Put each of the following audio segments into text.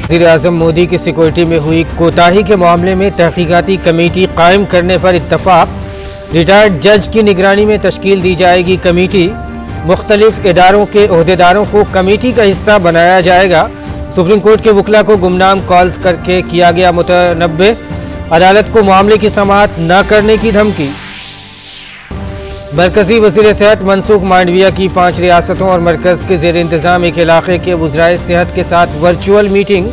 वज़ीर-ए-आज़म मोदी की सिक्योरिटी में हुई कोताही के मामले में तहकीकाती कमेटी कायम करने पर इत्तफाक। रिटायर्ड जज की निगरानी में तश्कील दी जाएगी कमेटी। मुख्तलिफ इदारों के ओहदेदारों को कमेटी का हिस्सा बनाया जाएगा। सुप्रीम कोर्ट के वकला को गुमनाम कॉल्स करके किया गया मुतनब्बे। अदालत को मामले की समाअत न करने की धमकी। मरकजी वज़ीर सेहत मनसुख मांडविया की 5 रियासतों और मरकज़ के ज़ेर इंतज़ाम एक इलाके के वज़राए सेहत के साथ वर्चुअल मीटिंग।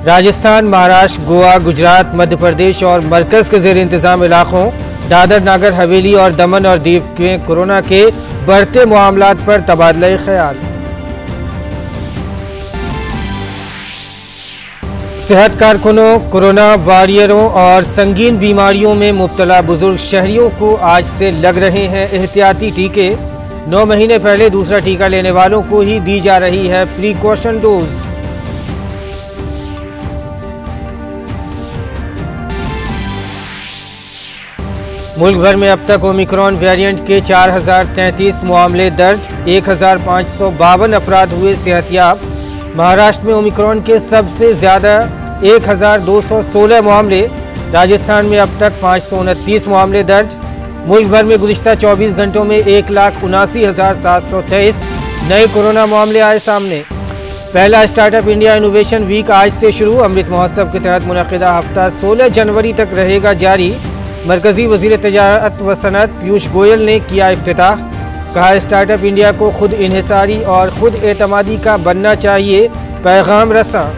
राजस्थान, महाराष्ट्र, गोवा, गुजरात, मध्य प्रदेश और मरकज़ के ज़ेर इंतज़ाम इलाकों दादर नागर हवेली और दमन और दीव में कोरोना के बढ़ते मामलात पर तबादला ख्याल। सेहत कारकुनों, कोरोना वॉरियरों और संगीन बीमारियों में मुब्तला बुजुर्ग शहरियों को आज से लग रहे हैं एहतियाती टीके। 9 महीने पहले दूसरा टीका लेने वालों को ही दी जा रही है प्रीकॉशन डोज। मुल्क भर में अब तक ओमिक्रॉन वेरिएंट के 4033 मामले दर्ज। 1552 अफराद हुए सेहतयाब। महाराष्ट्र में ओमिक्रॉन के सबसे ज्यादा 1216 मामले। राजस्थान में अब तक 529 मामले दर्ज। मुल्क भर में गुज़िश्ता 24 घंटों में 1,79,723 नए कोरोना मामले आए सामने। पहला स्टार्टअप इंडिया इनोवेशन वीक आज से शुरू। अमृत महोत्सव के तहत मुनक़िदा हफ्ता 16 जनवरी तक रहेगा जारी। मरकजी वज़ीर तिजारत व सनअत पीयूष गोयल ने किया इफ्तिताह। कहा, स्टार्टअप इंडिया को खुद इन्हिसारी और खुद एतमादी का बनना चाहिए। पैगाम रसा।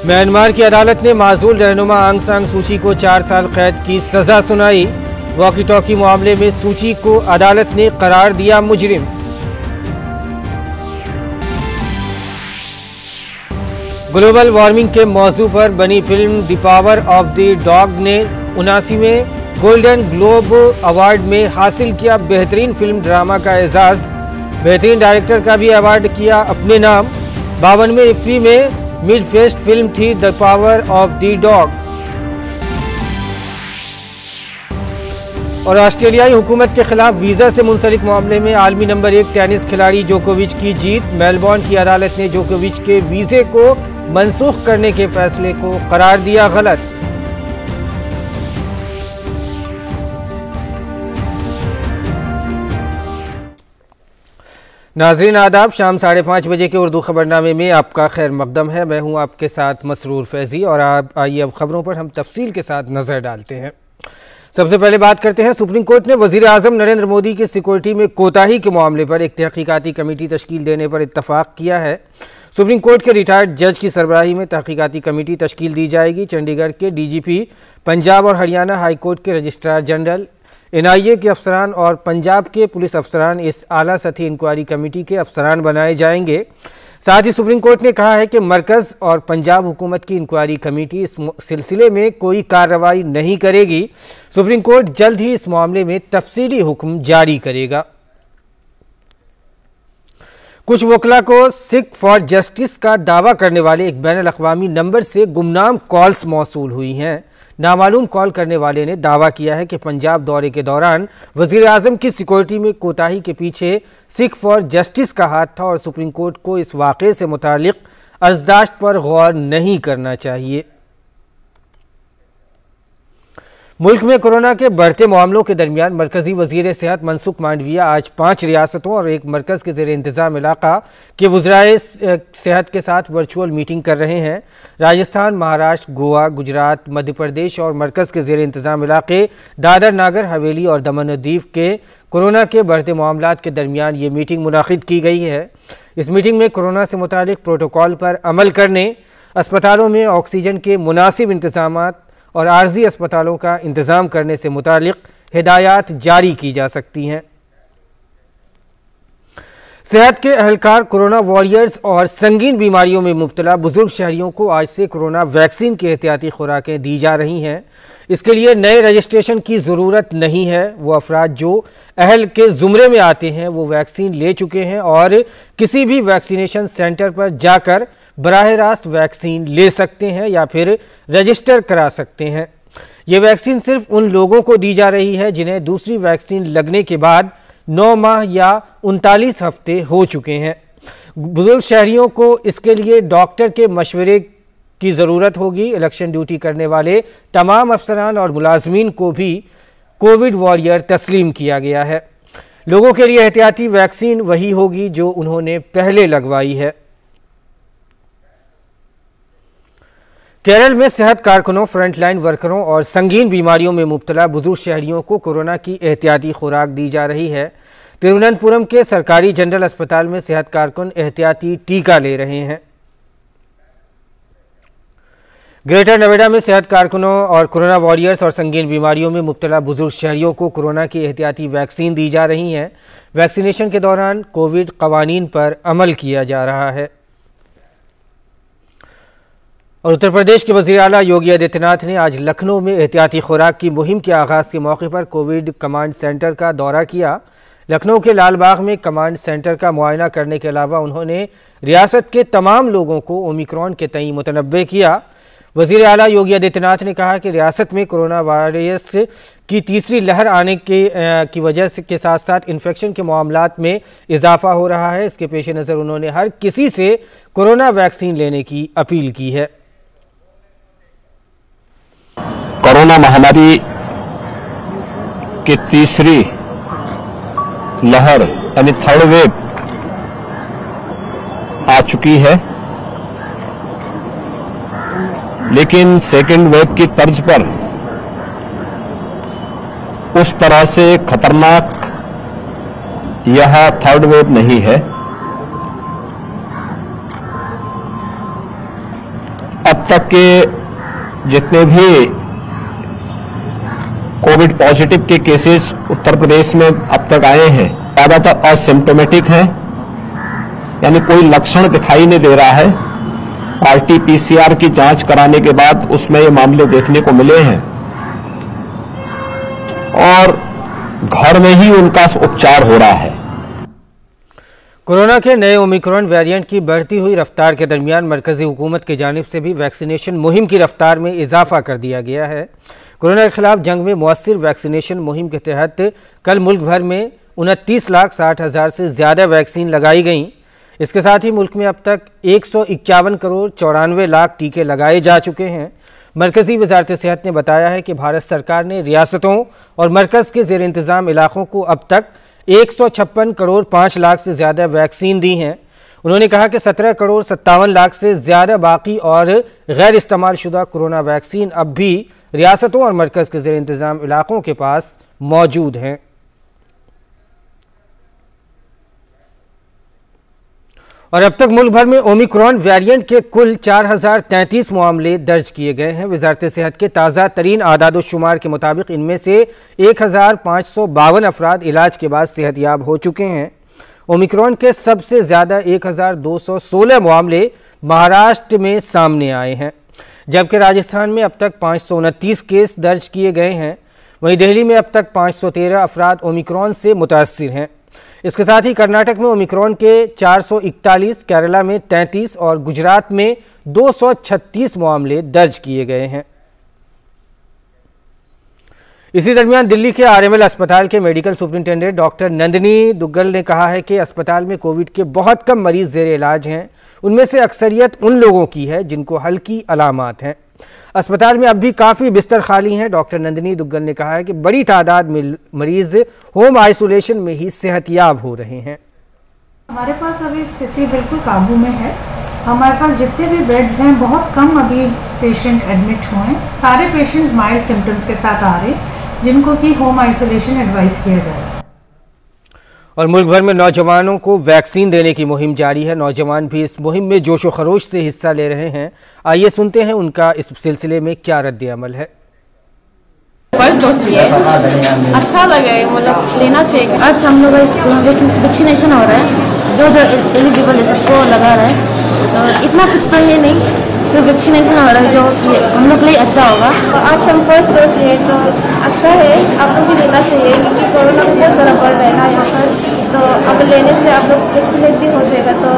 म्यांमार की अदालत ने माजूल रहनुमा आंग सान सूची को 4 साल कैद की सजा सुनाई। वॉकी टॉकी मामले में सूची को अदालत ने करार दिया मुजरिम। ग्लोबल वार्मिंग के मौजू पर बनी film the power of the dog ने 79वें गोल्डन ग्लोब अवार्ड में हासिल किया बेहतरीन फिल्म ड्रामा का एजाज। बेहतरीन डायरेक्टर का भी अवार्ड किया अपने नाम। 52वें इफ्फी में मिड फेस्ट फिल्म थी the power of the dog. और ऑस्ट्रेलियाई हुकूमत के खिलाफ वीजा से मुंसलिक मामले में आलमी नंबर 1 टेनिस खिलाड़ी जोकोविच की जीत। मेलबॉर्न की अदालत ने जोकोविच के वीजे को मनसूख करने के फैसले को करार दिया गलत। नाज़रीन आदाब, शाम 5:30 बजे के उर्दू खबरनामे में आपका खैर मकदम है। मैं हूं आपके साथ मसरूर फैजी और आप आइए अब खबरों पर हम तफसील के साथ नजर डालते हैं। सबसे पहले बात करते हैं, सुप्रीम कोर्ट ने वज़ीर-ए-आज़म नरेंद्र मोदी की सिक्योरिटी में कोताही के मामले पर एक तहकीकाती कमेटी तश्कील देने पर इत्तफाक किया है। सुप्रीम कोर्ट के रिटायर्ड जज की सरबराही में तहकीकाती कमेटी तश्कील दी जाएगी। चंडीगढ़ के डीजीपी, पंजाब और हरियाणा हाई कोर्ट के रजिस्ट्रार जनरल, एनआईए के अफसरान और पंजाब के पुलिस अफसरान इस आला सतही इंक्वायरी कमेटी के अफसरान बनाए जाएंगे। साथ ही सुप्रीम कोर्ट ने कहा है कि मरकज़ और पंजाब हुकूमत की इंक्वायरी कमेटी इस सिलसिले में कोई कार्रवाई नहीं करेगी। सुप्रीम कोर्ट जल्द ही इस मामले में तफसीली हुक्म जारी करेगा। कुछ वकला को सिख फॉर जस्टिस का दावा करने वाले एक बैनुल अक़वामी नंबर से गुमनाम कॉल्स मौसूल हुई हैं। नामालूम कॉल करने वाले ने दावा किया है कि पंजाब दौरे के दौरान वज़ीर-ए-आज़म की सिक्योरिटी में कोताही के पीछे सिख फॉर जस्टिस का हाथ था और सुप्रीम कोर्ट को इस वाक़े से मुतालिक अर्ज़दाश्त पर गौर नहीं करना चाहिए। मुल्क में कोरोना के बढ़ते मामलों के दरमियान मरकजी वज़ीर सेहत मनसुख मांडविया आज 5 रियासतों और एक मरकज़ के ज़ेर इंतज़ाम इलाका के वज़राए सेहत के साथ वर्चुअल मीटिंग कर रहे हैं। राजस्थान, महाराष्ट्र, गोवा, गुजरात, मध्य प्रदेश और मरकज़ के ज़ेर इंतज़ाम इलाके दादर नागर हवेली और दमन और दीव के कोरोना के बढ़ते मामलात के दरमियान ये मीटिंग मुनाक़िद की गई है। इस मीटिंग में कोरोना से मुतालिक प्रोटोकॉल पर अमल करने, अस्पतालों में ऑक्सीजन के मुनासिब इंतज़ामात और आर्जी अस्पतालों का इंतज़ाम करने से मुतालिक हिदायत जारी की जा सकती हैं। सेहत के अहलकार, कोरोना वॉरियर्स और संगीन बीमारियों में मुब्तला बुजुर्ग शहरियों को आज से कोरोना वैक्सीन की एहतियाती खुराकें दी जा रही हैं। इसके लिए नए रजिस्ट्रेशन की ज़रूरत नहीं है। वो अफराद जो अहल के ज़ुमरे में आते हैं वो वैक्सीन ले चुके हैं और किसी भी वैक्सीनेशन सेंटर पर जाकर बराह रास्त वैक्सीन ले सकते हैं या फिर रजिस्टर करा सकते हैं। ये वैक्सीन सिर्फ उन लोगों को दी जा रही है जिन्हें दूसरी वैक्सीन लगने के बाद 9 माह या 39 हफ्ते हो चुके हैं। बुजुर्ग शहरियों को इसके लिए डॉक्टर के मशवरे की ज़रूरत होगी। इलेक्शन ड्यूटी करने वाले तमाम अफसरान और मुलाजमीन को भी कोविड वॉरियर तस्लीम किया गया है। लोगों के लिए एहतियाती वैक्सीन वही होगी जो उन्होंने पहले लगवाई है। केरल में सेहत कारकुनों, फ्रंटलाइन वर्करों और संगीन बीमारियों में मुब्तला बुजुर्ग शहरियों को कोरोना की एहतियाती खुराक दी जा रही है। तिरुवनंतपुरम के सरकारी जनरल अस्पताल में सेहत कारकुन एहतियाती टीका ले रहे हैं। ग्रेटर नोएडा में सेहत कारकुनों और कोरोना वॉरियर्स और संगीन बीमारियों में मुब्तला बुजुर्ग शहरियों को कोरोना की एहतियाती वैक्सीन दी जा रही है। वैक्सीनेशन के दौरान कोविड कवानीन पर अमल किया जा रहा है। और उत्तर प्रदेश के वज़ीर आला योगी आदित्यनाथ ने आज लखनऊ में एहतियाती खुराक की मुहिम के आगाज़ के मौके पर कोविड कमांड सेंटर का दौरा किया। लखनऊ के लाल बाग में कमांड सेंटर का मुआयना करने के अलावा उन्होंने रियासत के तमाम लोगों को ओमिक्रॉन के तई मुतनब्बे किया। वज़ीर आला योगी आदित्यनाथ ने कहा कि रियासत में कोरोना वायरस की तीसरी लहर आने की वजह से के साथ साथ इन्फेक्शन के मामलात में इजाफा हो रहा है। इसके पेश नज़र उन्होंने हर किसी से कोरोना वैक्सीन लेने की अपील की है। कोरोना महामारी की तीसरी लहर यानी थर्ड वेव आ चुकी है, लेकिन सेकेंड वेव की तर्ज पर उस तरह से खतरनाक यह थर्ड वेव नहीं है। अब तक के जितने भी कोविड पॉजिटिव के केसेस उत्तर प्रदेश में अब तक आए हैं, ज्यादातर असिम्प्टोमेटिक हैं, यानी कोई लक्षण दिखाई नहीं दे रहा है। आरटी-पीसीआर की जांच कराने के बाद उसमें ये मामले देखने को मिले हैं और घर में ही उनका उपचार हो रहा है। कोरोना के नए ओमिक्रॉन वेरिएंट की बढ़ती हुई रफ्तार के दरमियान मरकजी हुकूमत की जानिब से भी वैक्सीनेशन मुहिम की रफ्तार में इजाफा कर दिया गया है। कोरोना के खिलाफ जंग में मुअस्सिर वैक्सीनेशन मुहिम के तहत कल मुल्क भर में 29,60,000 से ज़्यादा वैक्सीन लगाई गईं। इसके साथ ही मुल्क में अब तक 151 करोड़ 94 लाख टीके लगाए जा चुके हैं। मरकज़ी वज़ारत सेहत ने बताया है कि भारत सरकार ने रियासतों और मरकज़ के ज़ेर इंतज़ाम इलाक़ों को अब तक 156 करोड़ 5 लाख से ज़्यादा वैक्सीन दी हैं। उन्होंने कहा कि 17 करोड़ 57 लाख से ज़्यादा बाकी और गैर इस्तेमाल शुदा कोरोना वैक्सीन अब भी रियासतों और मरकज़ के ज़ेर इंतज़ाम इलाक़ों के पास मौजूद हैं। और अब तक मुल्क भर में ओमिक्रॉन वेरिएंट के कुल 4033 मामले दर्ज किए गए हैं। वज़ारत सेहत के ताज़ा तरीन आदाद-ओ-शुमार के मुताबिक इनमें से 1552 अफराद इलाज के बाद सेहतयाब हो चुके हैं। ओमिक्रॉन के सबसे ज़्यादा 1216 मामले महाराष्ट्र में सामने आए हैं, जबकि राजस्थान में अब तक 529 केस दर्ज किए गए हैं। वहीं दिल्ली में अब तक 513 अफराद ओमिक्रॉन से मुतासिर हैं। इसके साथ ही कर्नाटक में ओमिक्रॉन के 441, केरला में 33 और गुजरात में 236 मामले दर्ज किए गए हैं। इसी दरमियान दिल्ली के आरएमएल अस्पताल के medical superintendent doctor Nandini Duggal ने कहा है कि अस्पताल में कोविड के बहुत कम मरीज ज़ेर इलाज हैं। उनमें से अक्सरियत उन लोगों की है जिनको हल्की अलामात हैं। अस्पताल में अब भी काफ़ी बिस्तर खाली हैं। डॉक्टर नंदिनी दुग्गल ने कहा है कि बड़ी तादाद में मरीज होम आइसोलेशन में ही सेहतयाब हो रहे हैं। हमारे पास अभी स्थिति बिल्कुल काबू में है। हमारे पास जितने भी बेड्स हैं बहुत कम अभी पेशेंट एडमिट हुए हैं। सारे पेशेंट्स माइल्ड सिम्टम्स के साथ आ रहे हैं जिनको कि होम आइसोलेशन एडवाइस किया जाए। और मुल्क भर में नौजवानों को वैक्सीन देने की मुहिम जारी है। नौजवान भी इस मुहिम में जोशो खरोश से हिस्सा ले रहे हैं। आइए सुनते हैं उनका इस सिलसिले में क्या रद्द अमल है। फर्स्ट डोज लिए अच्छा लगे, मतलब लेना चाहिए। आज हम लोग वैक्सीनेशन हो रहा है, जो एलिजिबल है सबको लगा रहा है। तो इतना कुछ तो ये नहीं, सिर्फ वैक्सीनेशन हो रहा है जो हम लोग के लिए अच्छा होगा। तो आज हम फर्स्ट डोज लिए तो अच्छा है, आप लोग भी लेना चाहिए क्योंकि कोरोना को बहुत ज़्यादा बढ़ रहा है ना यहाँ पर। तो अब लेने से आप लोग वैक्सीनेट भी हो जाएगा तो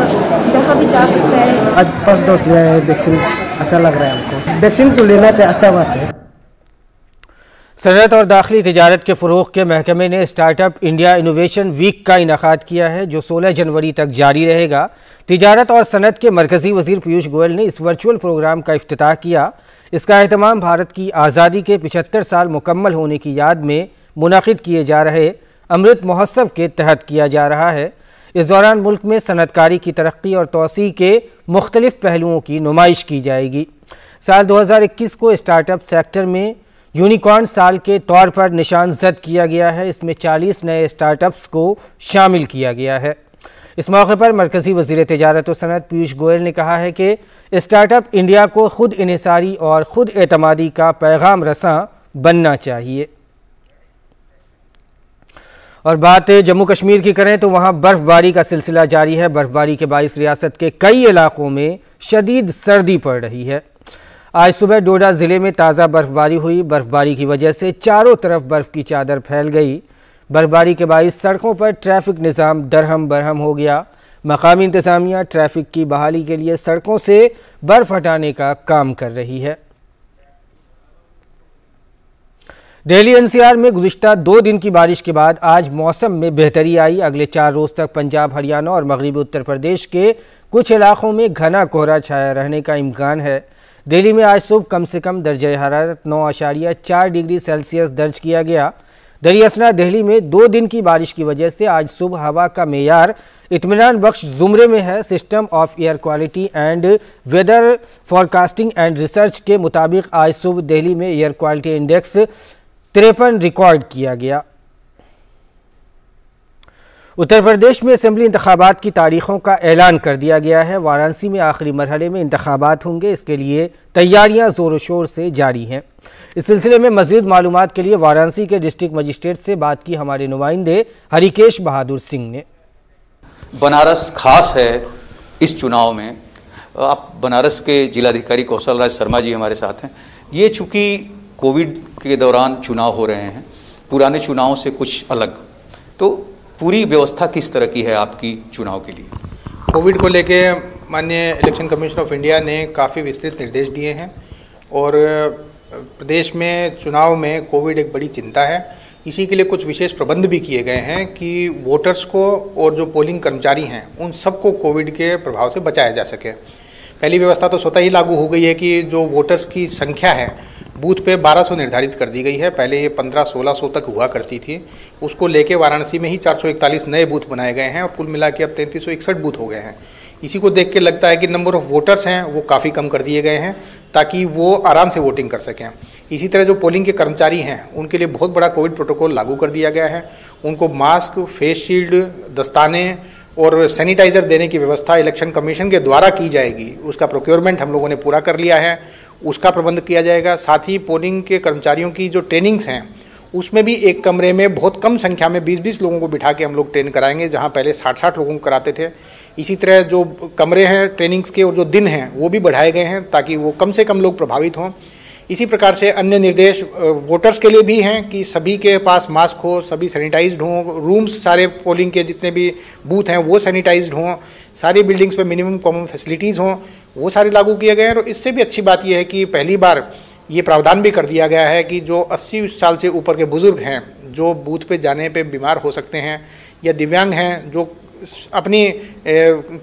जहाँ भी जा सकते हैं। आज फर्स्ट डोज लिया है, वैक्सीन अच्छा लग रहा है हमको। वैक्सीन तो लेना चाहिए, अच्छा बात है। सनअत और दाखिली तिजारत के फ़रोग़ के महकमे ने स्टार्टअप इंडिया इनोवेशन वीक का इनेकाद किया है, जो 16 जनवरी तक जारी रहेगा। तिजारत और सनअत के मरकज़ी वज़ीर पीयूष गोयल ने इस वर्चुअल प्रोग्राम का इफ्तिताह किया। इसका एहतमाम भारत की आज़ादी के 75 साल मुकम्मल होने की याद में मुनाकिद किए जा रहे अमृत महोत्सव के तहत किया जा रहा है। इस दौरान मुल्क में सनअतकारी की तरक्की और तोसी के मुख्तलिफ पहलुओं की नुमाइश की जाएगी। साल 2021 को स्टार्टअप सेक्टर में यूनिकॉर्न साल के तौर पर निशानजद किया गया है। इसमें 40 नए स्टार्टअप्स को शामिल किया गया है। इस मौके पर मरकज़ी वज़ीर तिजारत और सनअत पीयूष गोयल ने कहा है कि स्टार्टअप इंडिया को खुद इन्हिसारी और खुद एतमादी का पैगाम रसां बनना चाहिए। और बात जम्मू कश्मीर की करें तो वहाँ बर्फ़बारी का सिलसिला जारी है। बर्फ़बारी के बाइस रियासत के कई इलाकों में शदीद सर्दी पड़ रही है। आज सुबह डोडा ज़िले में ताज़ा बर्फ़बारी हुई। बर्फ़बारी की वजह से चारों तरफ बर्फ़ की चादर फैल गई। बर्फ़बारी के बाइस सड़कों पर ट्रैफिक निज़ाम दरहम बरहम हो गया। मकामी इंतज़ामिया ट्रैफिक की बहाली के लिए सड़कों से बर्फ़ हटाने का काम कर रही है। दिल्ली एनसीआर में गुज़िश्ता 2 दिन की बारिश के बाद आज मौसम में बेहतरी आई। अगले 4 रोज़ तक पंजाब, हरियाणा और मगरबी उत्तर प्रदेश के कुछ इलाकों में घना कोहरा छाया रहने का इम्कान है। दिल्ली में आज सुबह कम से कम दर्जा हरारत 9.4 डिग्री सेल्सियस दर्ज किया गया। दरियासना दिल्ली में 2 दिन की बारिश की वजह से आज सुबह हवा का मेयार इत्मीनान बख्श ज़ुमरे में है। System of air quality and weather forecasting and research के मुताबिक आज सुबह दिल्ली में एयर क्वालिटी इंडेक्स 53 रिकॉर्ड किया गया। उत्तर प्रदेश में असेंबली इंतखाबात की तारीखों का ऐलान कर दिया गया है। वाराणसी में आखिरी मरहले में इंतखाबात होंगे। इसके लिए तैयारियां ज़ोर शोर से जारी हैं। इस सिलसिले में मज़ीद मालूमात के लिए वाराणसी के डिस्ट्रिक्ट मजिस्ट्रेट से बात की हमारे नुमाइंदे हरिकेश बहादुर सिंह ने। बनारस खास है इस चुनाव में। आप बनारस के जिलाधिकारी कौशल राज शर्मा जी हमारे साथ हैं। ये चूँकि कोविड के दौरान चुनाव हो रहे हैं, पुराने चुनावों से कुछ अलग, तो पूरी व्यवस्था किस तरह की है आपकी चुनाव के लिए? कोविड को लेके माननीय इलेक्शन कमीशन ऑफ इंडिया ने काफ़ी विस्तृत निर्देश दिए हैं और प्रदेश में चुनाव में कोविड एक बड़ी चिंता है। इसी के लिए कुछ विशेष प्रबंध भी किए गए हैं कि वोटर्स को और जो पोलिंग कर्मचारी हैं उन सबको कोविड के प्रभाव से बचाया जा सके। पहली व्यवस्था तो स्वतः ही लागू हो गई है कि जो वोटर्स की संख्या है बूथ पे 1200 निर्धारित कर दी गई है। पहले ये 1500-1600 तक हुआ करती थी। उसको लेके वाराणसी में ही 441 नए बूथ बनाए गए हैं और कुल मिला के अब 3361 बूथ हो गए हैं। इसी को देख के लगता है कि नंबर ऑफ वोटर्स हैं वो काफ़ी कम कर दिए गए हैं ताकि वो आराम से वोटिंग कर सकें। इसी तरह जो पोलिंग के कर्मचारी हैं उनके लिए बहुत बड़ा कोविड प्रोटोकॉल लागू कर दिया गया है। उनको मास्क, फेस शील्ड, दस्ताने और सैनिटाइजर देने की व्यवस्था इलेक्शन कमीशन के द्वारा की जाएगी। उसका प्रोक्योरमेंट हम लोगों ने पूरा कर लिया है, उसका प्रबंध किया जाएगा। साथ ही पोलिंग के कर्मचारियों की जो ट्रेनिंग्स हैं उसमें भी एक कमरे में बहुत कम संख्या में 20-20 लोगों को बिठा के हम लोग ट्रेन कराएंगे, जहां पहले 60-60 लोगों को कराते थे। इसी तरह जो कमरे हैं ट्रेनिंग्स के और जो दिन हैं वो भी बढ़ाए गए हैं ताकि वो कम से कम लोग प्रभावित हों। इसी प्रकार से अन्य निर्देश वोटर्स के लिए भी हैं कि सभी के पास मास्क हो, सभी सैनिटाइज्ड हों, रूम्स सारे पोलिंग के जितने भी बूथ हैं वो सैनिटाइज्ड हों, सारी बिल्डिंग्स पे मिनिमम कॉमन फैसिलिटीज़ हों, वो सारे लागू किए गए हैं। और इससे भी अच्छी बात यह है कि पहली बार ये प्रावधान भी कर दिया गया है कि जो 80 साल से ऊपर के बुजुर्ग हैं जो बूथ पे जाने पे बीमार हो सकते हैं या दिव्यांग हैं जो अपनी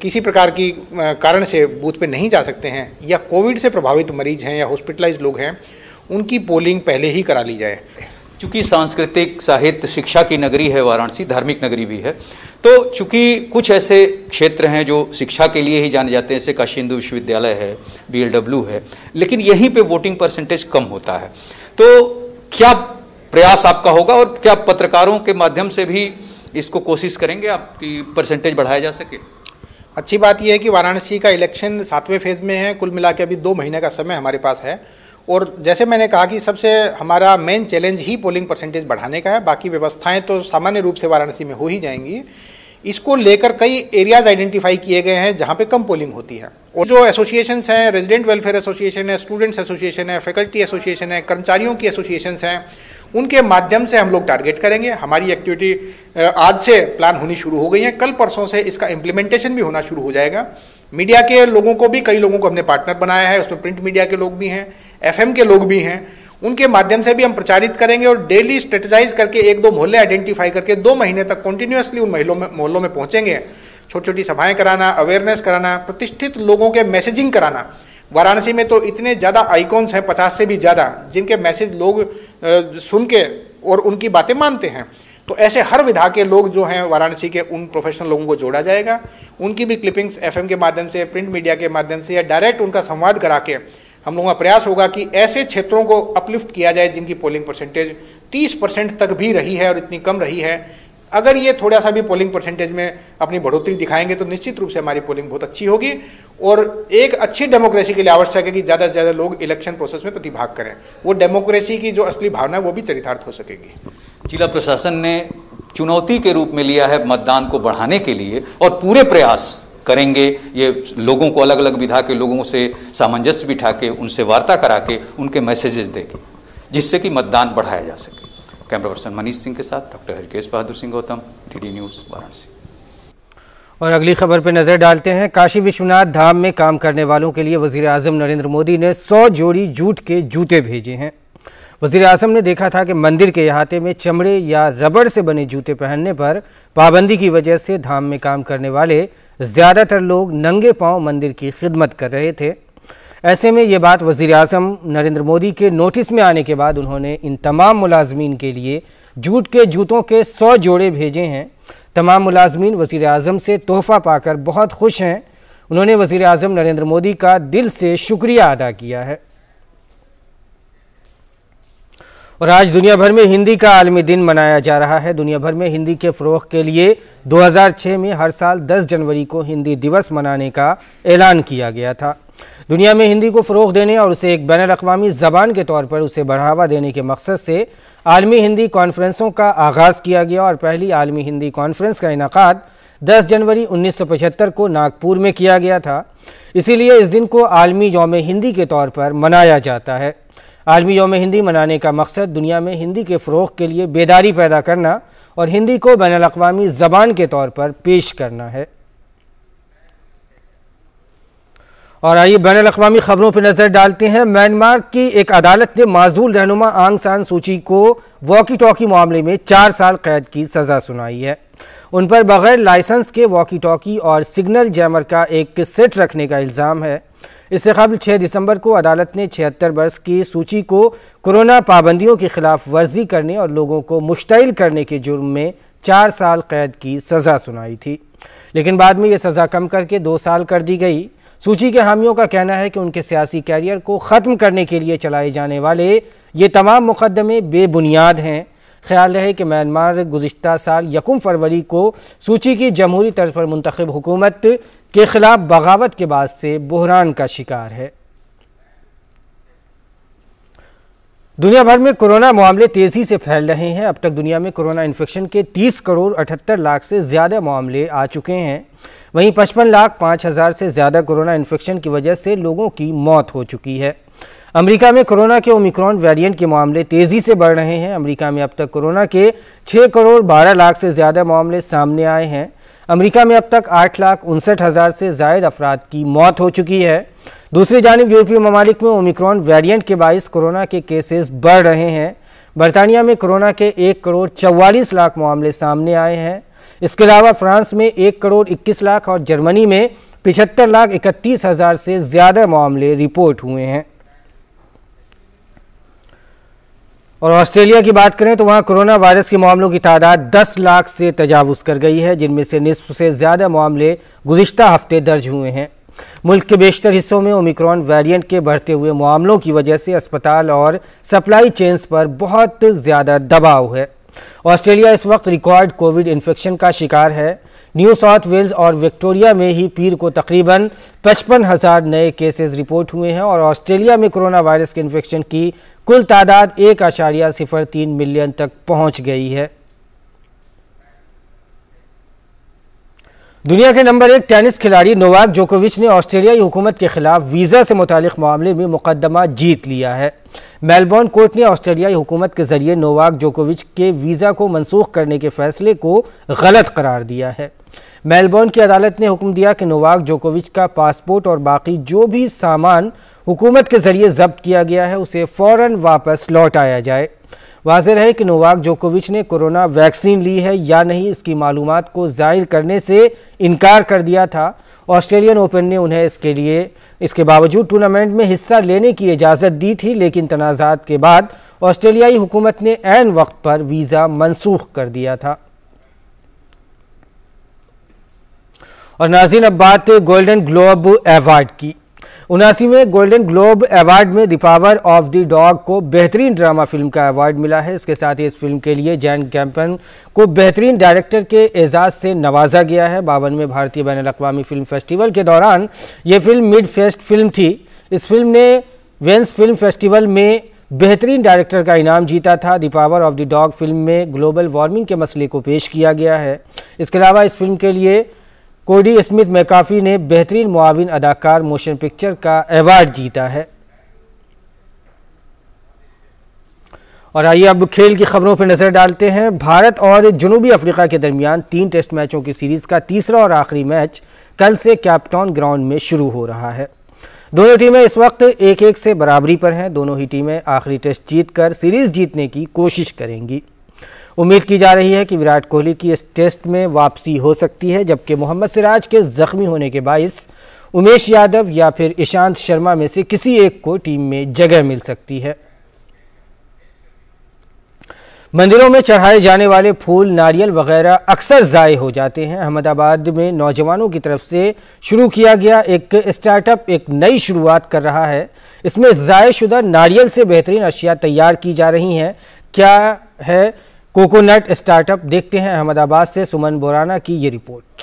किसी प्रकार की कारण से बूथ पे नहीं जा सकते हैं या कोविड से प्रभावित मरीज हैं या हॉस्पिटलाइज्ड लोग हैं, उनकी पोलिंग पहले ही करा ली जाए। चूँकि सांस्कृतिक, साहित्य, शिक्षा की नगरी है वाराणसी, धार्मिक नगरी भी है, तो चूँकि कुछ ऐसे क्षेत्र हैं जो शिक्षा के लिए ही जाने जाते हैं, जैसे काशी हिंदू विश्वविद्यालय है, BLW है, लेकिन यहीं पे वोटिंग परसेंटेज कम होता है। तो क्या प्रयास आपका होगा और क्या पत्रकारों के माध्यम से भी इसको कोशिश करेंगे आपकी परसेंटेज बढ़ाया जा सके? अच्छी बात यह है कि वाराणसी का इलेक्शन 7वें फेज में है। कुल मिला के अभी 2 महीने का समय हमारे पास है और जैसे मैंने कहा कि सबसे हमारा मेन चैलेंज ही पोलिंग परसेंटेज बढ़ाने का है। बाकी व्यवस्थाएं तो सामान्य रूप से वाराणसी में हो ही जाएंगी। इसको लेकर कई एरियाज आइडेंटिफाई किए गए हैं जहां पे कम पोलिंग होती है और जो एसोसिएशंस हैं, रेजिडेंट वेलफेयर एसोसिएशन है, स्टूडेंट्स एसोसिएशन है, फैकल्टी एसोसिएशन है, कर्मचारियों की एसोसिएशंस हैं, उनके माध्यम से हम लोग टारगेट करेंगे। हमारी एक्टिविटी आज से प्लान होनी शुरू हो गई है। कल परसों से इसका इम्प्लीमेंटेशन भी होना शुरू हो जाएगा। मीडिया के लोगों को भी, कई लोगों को हमने पार्टनर बनाया है, उसमें प्रिंट मीडिया के लोग भी हैं, FM के लोग भी हैं। उनके माध्यम से भी हम प्रचारित करेंगे और डेली स्ट्रेटेजाइज करके 1-2 मोहल्ले आइडेंटिफाई करके 2 महीने तक कंटिन्यूअसली उन मोहल्लों में पहुंचेंगे। छोटी छोटी सभाएं कराना, अवेयरनेस कराना, प्रतिष्ठित लोगों के मैसेजिंग कराना। वाराणसी में तो इतने ज़्यादा आइकॉन्स हैं, 50 से भी ज़्यादा, जिनके मैसेज लोग सुन के और उनकी बातें मानते हैं। तो ऐसे हर विधा के लोग जो हैं वाराणसी के, उन प्रोफेशनल लोगों को जोड़ा जाएगा। उनकी भी क्लिपिंग्स FM के माध्यम से, प्रिंट मीडिया के माध्यम से या डायरेक्ट उनका संवाद करा के हम लोगों का प्रयास होगा कि ऐसे क्षेत्रों को अपलिफ्ट किया जाए जिनकी पोलिंग परसेंटेज 30% तक भी रही है और इतनी कम रही है। अगर ये थोड़ा सा भी पोलिंग परसेंटेज में अपनी बढ़ोतरी दिखाएंगे तो निश्चित रूप से हमारी पोलिंग बहुत अच्छी होगी। और एक अच्छी डेमोक्रेसी के लिए आवश्यक है कि ज़्यादा से ज़्यादा लोग इलेक्शन प्रोसेस में प्रतिभाग करें। वो डेमोक्रेसी की जो असली भावना है वो भी चरितार्थ हो सकेगी। जिला प्रशासन ने चुनौती के रूप में लिया है मतदान को बढ़ाने के लिए और पूरे प्रयास करेंगे ये लोगों को, अलग अलग विधा के लोगों से सामंजस्य बिठा के, उनसे वार्ता करा के उनके मैसेजेस देके, जिससे कि मतदान बढ़ाया जा सके। कैमरा पर्सन मनीष सिंह के साथ doctor Harkesh Bahadur Singh Gautam, DD news Varanasi. और अगली खबर पर नजर डालते हैं। काशी विश्वनाथ धाम में काम करने वालों के लिए वजीर आजम नरेंद्र मोदी ने 100 जोड़ी जूट के जूते भेजे हैं। वजीर आजम ने देखा था कि मंदिर के अहाते में चमड़े या रबड़ से बने जूते पहनने पर पाबंदी की वजह से धाम में काम करने वाले ज़्यादातर लोग नंगे पांव मंदिर की खिदमत कर रहे थे। ऐसे में ये बात वजीर आजम नरेंद्र मोदी के नोटिस में आने के बाद उन्होंने इन तमाम मुलाजमीन के लिए जूट के जूतों के 100 जोड़े भेजे हैं। तमाम मुलाजमीन वजीर आजम से तोहफ़ा पाकर बहुत खुश हैं। उन्होंने वजीर आजम नरेंद्र मोदी का दिल से शुक्रिया अदा किया है। और आज दुनिया भर में हिंदी का आलमी दिन मनाया जा रहा है। दुनिया भर में हिंदी के फ़रोग़ के लिए 2006 में हर साल 10 जनवरी को हिंदी दिवस मनाने का ऐलान किया गया था। दुनिया में हिंदी को फ़रोग़ देने और उसे एक बैनुल-अक़वामी ज़बान के तौर पर उसे बढ़ावा देने के मकसद से आलमी हिंदी कॉन्फ्रेंसों का आगाज़ किया गया और पहली आलमी हिंदी कॉन्फ्रेंस का इनेकाद 10 जनवरी 1975 को नागपुर में किया गया था। इसीलिए इस दिन को आलमी यौम हिंदी के तौर पर मनाया जाता है। आलमी यौम हिंदी मनाने का मकसद दुनिया में हिंदी के फ़रोग़ के लिए बेदारी पैदा करना और हिंदी को बैनुल-अक़वामी ज़बान के तौर पर पेश करना है। और आइए बैनुल-अक़वामी ख़बरों पर नज़र डालते हैं। म्यांमार की एक अदालत ने माज़ूल रहनुमा आंग सान सूची को वॉकी टॉकी मामले में 4 साल कैद की सज़ा सुनाई है। उन पर बग़ैर लाइसेंस के वॉकी टॉकी और सिग्नल जैमर का एक सेट रखने का इल्ज़ाम है। इससे कबल 6 दिसंबर को अदालत ने 76 वर्ष की सूची को कोरोना पाबंदियों की खिलाफ वर्जी करने और लोगों को मुश्तइल करने के जुर्म में 4 साल कैद की सज़ा सुनाई थी, लेकिन बाद में ये सज़ा कम करके 2 साल कर दी गई। सूची के हामियों का कहना है कि उनके सियासी कैरियर को ख़त्म करने के लिए चलाए जाने वाले ये तमाम मुकदमे बेबुनियाद हैं। ख्याल रहे कि म्यांमार गुज़िश्ता साल 1 फरवरी को सूची की जमहूरी तर्ज पर मुंतखब हुकूमत के खिलाफ बगावत के बाद से बुहरान का शिकार है। दुनिया भर में कोरोना मामले तेज़ी से फैल रहे हैं। अब तक दुनिया में कोरोना इन्फेक्शन के 30 करोड़ 78 लाख से ज़्यादा मामले आ चुके हैं। वहीं 55 लाख 5 हज़ार से ज़्यादा कोरोना इन्फेक्शन की वजह से लोगों की मौत हो चुकी है। अमेरिका में कोरोना के ओमिक्रॉन वेरिएंट के मामले तेज़ी से बढ़ रहे हैं। अमेरिका में अब तक कोरोना के 6 करोड़ 12 लाख से ज़्यादा मामले सामने आए हैं। अमेरिका में अब तक 8,59,000 से ज़ायद अफराद की मौत हो चुकी है। दूसरी जानिब यूरोपीय ममालिक में ओमिक्रॉन वेरिएंट के बाइस कोरोना के केसेस बढ़ रहे हैं। बरतानिया में कोरोना के 1 करोड़ 44 लाख मामले सामने आए हैं। इसके अलावा फ्रांस में 1 करोड़ 21 लाख और जर्मनी में 75,31,000 से ज़्यादा मामले रिपोर्ट हुए हैं। और ऑस्ट्रेलिया की बात करें तो वहाँ कोरोना वायरस के मामलों की तादाद 10 लाख से तजावुज़ कर गई है, जिनमें से निस्फ से ज़्यादा मामले गुज़िश्ता हफ्ते दर्ज हुए हैं। मुल्क के बेशतर हिस्सों में ओमिक्रॉन वेरिएंट के बढ़ते हुए मामलों की वजह से अस्पताल और सप्लाई चेन्स पर बहुत ज़्यादा दबाव है। ऑस्ट्रेलिया इस वक्त रिकॉर्ड कोविड इन्फेक्शन का शिकार है। न्यू साउथ वेल्स और विक्टोरिया में ही पीर को तकरीबन 55,000 नए केसेस रिपोर्ट हुए हैं और ऑस्ट्रेलिया में कोरोना वायरस के इन्फेक्शन की कुल तादाद 1.03 मिलियन तक पहुंच गई है। दुनिया के नंबर 1 टेनिस खिलाड़ी नोवाक जोकोविच ने ऑस्ट्रेलियाई हुकूमत के खिलाफ वीज़ा से मुतालिक मामले में मुकदमा जीत लिया है। मेलबोर्न कोर्ट ने ऑस्ट्रेलियाई हुकूमत के जरिए नोवाक जोकोविच के वीज़ा को मनसूख करने के फैसले को गलत करार दिया है। मेलबर्न की अदालत ने हुक्म दिया कि नोवाक जोकोविच का पासपोर्ट और बाकी जो भी सामान हुकूमत के जरिए जब्त किया गया है उसे फौरन वापस लौटाया जाए। वाज़ेह है कि नोवाक जोकोविच ने कोरोना वैक्सीन ली है या नहीं, इसकी मालूमात को जाहिर करने से इनकार कर दिया था। ऑस्ट्रेलियन ओपन ने उन्हें इसके बावजूद टूर्नामेंट में हिस्सा लेने की इजाज़त दी थी, लेकिन तनाज़ात के बाद ऑस्ट्रेलियाई हुकूमत ने ऐन वक्त पर वीज़ा मनसूख कर दिया था। और नाज़रीन, अब बात गोल्डन ग्लोब अवार्ड की। 79वें गोल्डन ग्लोब अवार्ड में the power of the dog को बेहतरीन ड्रामा फिल्म का अवार्ड मिला है। इसके साथ ही इस फिल्म के लिए जैन कैम्पन को बेहतरीन डायरेक्टर के एजाज़ से नवाजा गया है। 52वें भारतीय बैनुल अक़वामी फिल्म फेस्टिवल के दौरान ये फिल्म मिड फेस्ट फिल्म थी। इस फिल्म ने वेन्स फिल्म फेस्टिवल में बेहतरीन डायरेक्टर का इनाम जीता था। The power of the dog film में ग्लोबल वार्मिंग के मसले को पेश किया गया है। इसके अलावा इस फिल्म के लिए कोडी स्मिथ मैकाफी ने बेहतरीन मुआविन अदाकार मोशन पिक्चर का अवार्ड जीता है। और आइए अब खेल की खबरों पर नजर डालते हैं। भारत और जनूबी अफ्रीका के दरमियान 3 टेस्ट मैचों की सीरीज का तीसरा और आखिरी मैच कल से कैपटाउन ग्राउंड में शुरू हो रहा है। दोनों टीमें इस वक्त 1-1 से बराबरी पर हैं। दोनों ही टीमें आखिरी टेस्ट जीतकर सीरीज जीतने की कोशिश करेंगी। उम्मीद की जा रही है कि विराट कोहली की इस टेस्ट में वापसी हो सकती है, जबकि मोहम्मद सिराज के जख्मी होने के बाइस उमेश यादव या फिर ईशांत शर्मा में से किसी एक को टीम में जगह मिल सकती है। मंदिरों में चढ़ाए जाने वाले फूल, नारियल वगैरह अक्सर ज़ाय हो जाते हैं। अहमदाबाद में नौजवानों की तरफ से शुरू किया गया एक स्टार्टअप एक नई शुरुआत कर रहा है। इसमें ज़ाय शुदा नारियल से बेहतरीन अशिया तैयार की जा रही हैं। क्या है कोकोनट स्टार्टअप, देखते हैं अहमदाबाद से सुमन बोराना की ये रिपोर्ट।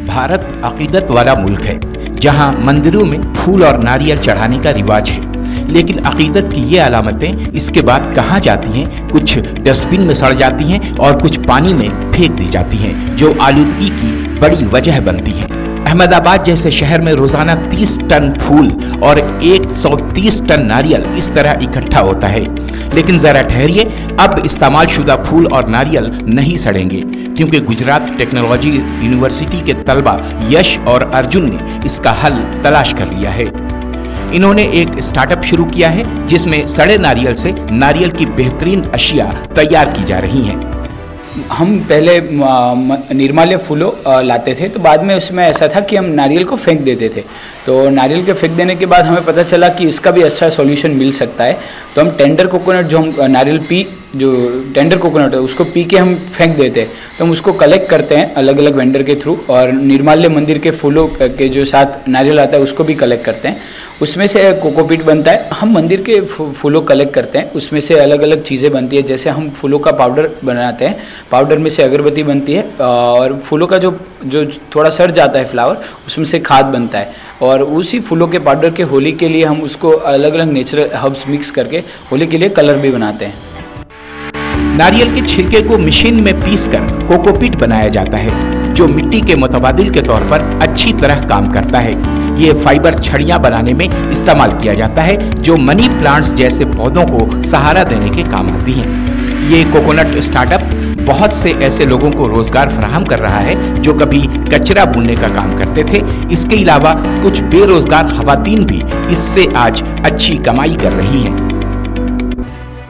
भारत अकीदत वाला मुल्क है जहां मंदिरों में फूल और नारियल चढ़ाने का रिवाज है, लेकिन अकीदत की ये अलामतें इसके बाद कहाँ जाती हैं? कुछ डस्टबिन में सड़ जाती हैं और कुछ पानी में फेंक दी जाती हैं, जो आलूदगी की बड़ी वजह बनती हैं। अहमदाबाद जैसे शहर में रोजाना 30 टन फूल और 130 टन नारियल इस तरह इकट्ठा होता है। लेकिन जरा ठहरिए, अब इस्तेमाल शुदा फूल और नारियल नहीं सड़ेंगे, क्योंकि गुजरात टेक्नोलॉजी यूनिवर्सिटी के तलबा यश और अर्जुन ने इसका हल तलाश कर लिया है। इन्होंने एक स्टार्टअप शुरू किया है जिसमें सड़े नारियल से नारियल की बेहतरीन अशिया तैयार की जा रही हैं। हम पहले निर्माल्य फूलों लाते थे, तो बाद में उसमें ऐसा था कि हम नारियल को फेंक देते थे। तो नारियल के फेंक देने के बाद हमें पता चला कि इसका भी अच्छा सॉल्यूशन मिल सकता है। तो हम टेंडर कोकोनट, जो हम नारियल जो टेंडर कोकोनट है उसको पी के हम फेंक देते हैं, तो हम उसको कलेक्ट करते हैं अलग अलग वेंडर के थ्रू, और निर्माल्य मंदिर के फूलों के जो साथ नारियल आता है उसको भी कलेक्ट करते हैं। उसमें से कोकोपीट बनता है। हम मंदिर के फूलों कलेक्ट करते हैं, उसमें से अलग अलग चीज़ें बनती है। जैसे हम फूलों का पाउडर बनाते हैं, पाउडर में से अगरबत्ती बनती है, और फूलों का जो थोड़ा सड़ जाता है फ्लावर, उसमें से खाद बनता है। और उसी फूलों के पाउडर के होली के लिए हम उसको अलग अलग नेचुरल हर्ब्स मिक्स करके होली के लिए कलर भी बनाते हैं। नारियल के छिलके को मशीन में पीसकर कोकोपीट बनाया जाता है, जो मिट्टी के मुतबादिल के तौर पर अच्छी तरह काम करता है। ये फाइबर छड़ियां बनाने में इस्तेमाल किया जाता है, जो मनी प्लांट्स जैसे पौधों को सहारा देने के काम आती हैं। ये कोकोनट स्टार्टअप बहुत से ऐसे लोगों को रोजगार फराहम कर रहा है जो कभी कचरा बुनने का काम करते थे। इसके अलावा कुछ बेरोजगार खवातीन भी इससे आज अच्छी कमाई कर रही हैं।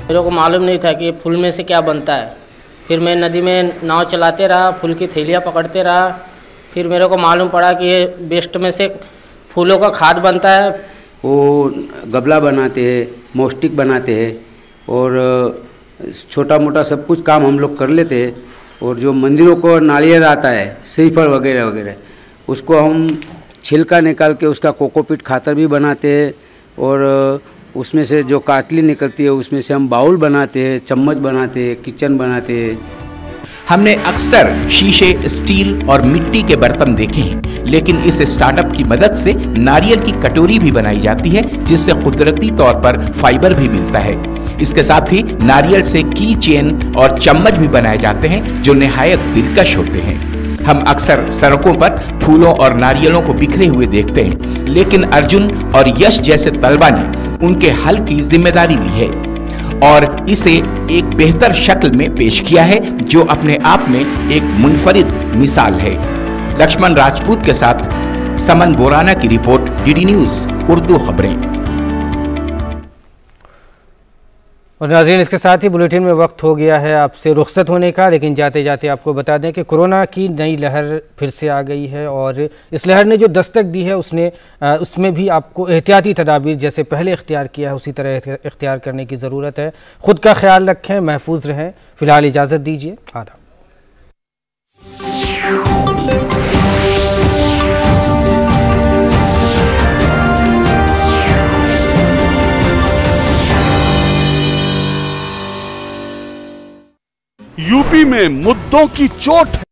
मेरे को मालूम नहीं था कि ये फूल में से क्या बनता है। फिर मैं नदी में नाव चलाते रहा, फूल की थैलियाँ पकड़ते रहा। फिर मेरे को मालूम पड़ा कि ये वेस्ट में से फूलों का खाद बनता है। वो गबला बनाते हैं, मोस्टिक बनाते हैं, और छोटा मोटा सब कुछ काम हम लोग कर लेते हैं। और जो मंदिरों को नारियल आता है, श्रीफल वगैरह वगैरह, उसको हम छिलका निकाल के उसका कोकोपीट खातर भी बनाते हैं। और उसमें से जो काटली निकलती है उसमें से हम बाउल बनाते हैं, चम्मच बनाते हैं, किचन बनाते हैं। हमने अक्सर शीशे, स्टील और मिट्टी के बर्तन देखे हैं, लेकिन इस स्टार्टअप की मदद से नारियल की कटोरी भी बनाई जाती है, जिससे कुदरती तौर पर फाइबर भी मिलता है। इसके साथ ही नारियल से की चेन और चम्मच भी बनाए जाते हैं, जो निहायत दिलकश होते हैं। हम अक्सर सड़कों पर फूलों और नारियलों को बिखरे हुए देखते हैं, लेकिन अर्जुन और यश जैसे तलबा ने उनके हल की जिम्मेदारी ली है। और इसे एक बेहतर शक्ल में पेश किया है, जो अपने आप में एक मुनफरिद मिसाल है। लक्ष्मण राजपूत के साथ समन बोराना की रिपोर्ट, डीडी न्यूज़ उर्दू खबरें। और नाज़रीन, इसके साथ ही बुलेटिन में वक्त हो गया है आपसे रुखसत होने का, लेकिन जाते जाते आपको बता दें कि कोरोना की नई लहर फिर से आ गई है और इस लहर ने जो दस्तक दी है उसमें भी आपको एहतियाती तदाबीर जैसे पहले इख्तियार किया है उसी तरह इख्तियार करने की ज़रूरत है। ख़ुद का ख्याल रखें, महफूज रहें। फ़िलहाल इजाज़त दीजिए। आदाब। यूपी में मुद्दों की चोट है,